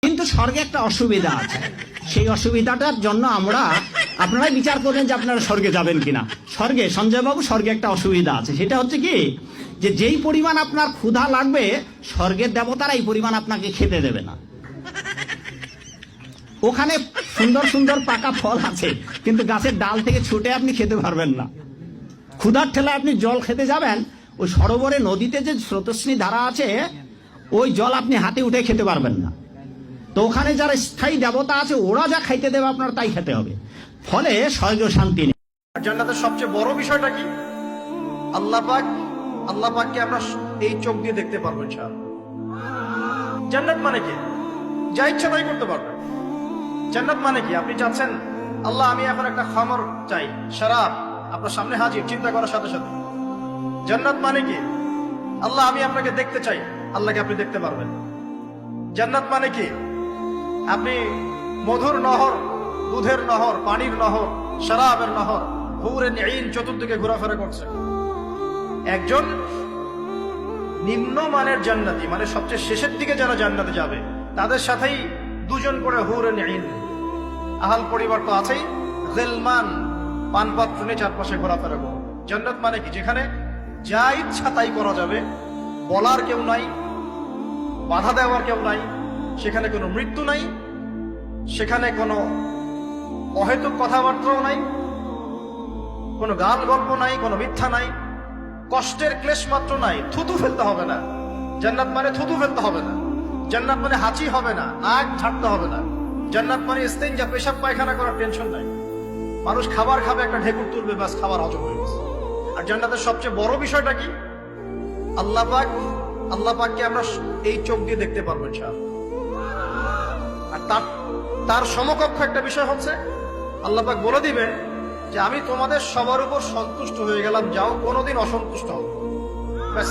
কিন্তু স্বর্গে একটা অসুবিধা আছে, সেই অসুবিধাটার জন্য আপনারাই বিচার করবেন যে আপনারা স্বর্গে যাবেন কিনা। স্বর্গে, সঞ্জয় বাবু, স্বর্গে একটা অসুবিধা আছে, সেটা হচ্ছে কি, যে যেই পরিমাণ আপনার ক্ষুধা লাগবে স্বর্গের দেবতারা এই পরিমাণ আপনাকে খেতে দেবে না। ওখানে সুন্দর সুন্দর পাকা ফল আছে, কিন্তু গাছের ডাল থেকে ছুটে আপনি খেতে পারবেন না। ক্ষুধার ঠেলায় আপনি জল খেতে যাবেন, ওই সরোবরে নদীতে যে স্রোতস্বিনী ধারা আছে ওই জল আপনি হাতে উঠে খেতে পারবেন না। তো ওখানে যারা স্থায়ী দেবতা আছে ওরা যা খাইতে দেবে আপনার তাই খেতে হবে, ফলে স্বর্গ শান্তি নেই। জান্নাতের সবচেয়ে বড় বিষয়টা কি? আল্লাহ পাককে আমরা এই চোখ দিয়ে দেখতে পারবো ইনশাআল্লাহ। জান্নাত মানে কি? যা ইচ্ছা তাই করতে পারবেন। জান্নাত মানে কি? আপনি চাচ্ছেন আল্লাহ আমি এখন একটা খামর চাই, শরাব আপনার সামনে হাজির, চিন্তা করার সাথে সাথে। জান্নাত মানে কি? আল্লাহ আমি আপনাকে দেখতে চাই, আল্লাহকে আপনি দেখতে পারবেন। জান্নাত মানে কি? আপনি মধুর নহর, দুধের নহর, পানির নহর, শরাবের নহর, হুরে নিন চতুর্দিকে ঘোরাফেরা করছে। একজন নিম্নমানের জান্নাতি, মানে সবচেয়ে শেষের দিকে যারা জান্নাতে যাবে তাদের সাথেই দুজন করে হুরে নিন, আহাল পরিবার তো আছেই, গিলমান পানপাত্র নিয়ে চারপাশে ঘোরাফেরা করবে। জান্নাত মানে কি? যেখানে যা ইচ্ছা তাই করা যাবে, বলার কেউ নাই, বাধা দেওয়ার কেউ নাই, সেখানে কোনো মৃত্যু নাই, সেখানে কোনো অহেতুক কথাবার্তাও নাই, কোনো গাল গল্প নাই, কোনো মিথ্যা নাই, কষ্টের ক্লেশ মাত্র নাই, থুতু ফেলতে হবে না। জান্নাত মানে থুতু ফেলতে হবে না। জান্নাত মানে হাঁচি হবে না, নাক ঝাড়তে হবে না। জান্নাত মানে ইস্তেঞ্জা, পেশাব পায়খানা করার টেনশন নাই। মানুষ খাবার খাবে, একটা ঢেকুর তুলবে, ব্যাস খাবার হজম হয়ে গেছে। আর জান্নাতের সবচেয়ে বড় বিষয়টা কি? আল্লাহ পাককে আমরা এই চোখ দিয়ে দেখতে পারবো ইনশাআল্লাহ। আর তার সমকক্ষ একটা বিষয় হচ্ছে আল্লাহ পাক বলে দিবেন যে আমি তোমাদের সবার উপর সন্তুষ্ট হয়ে গেলাম, যাও কোনোদিন অসন্তুষ্ট হবে। ব্যাস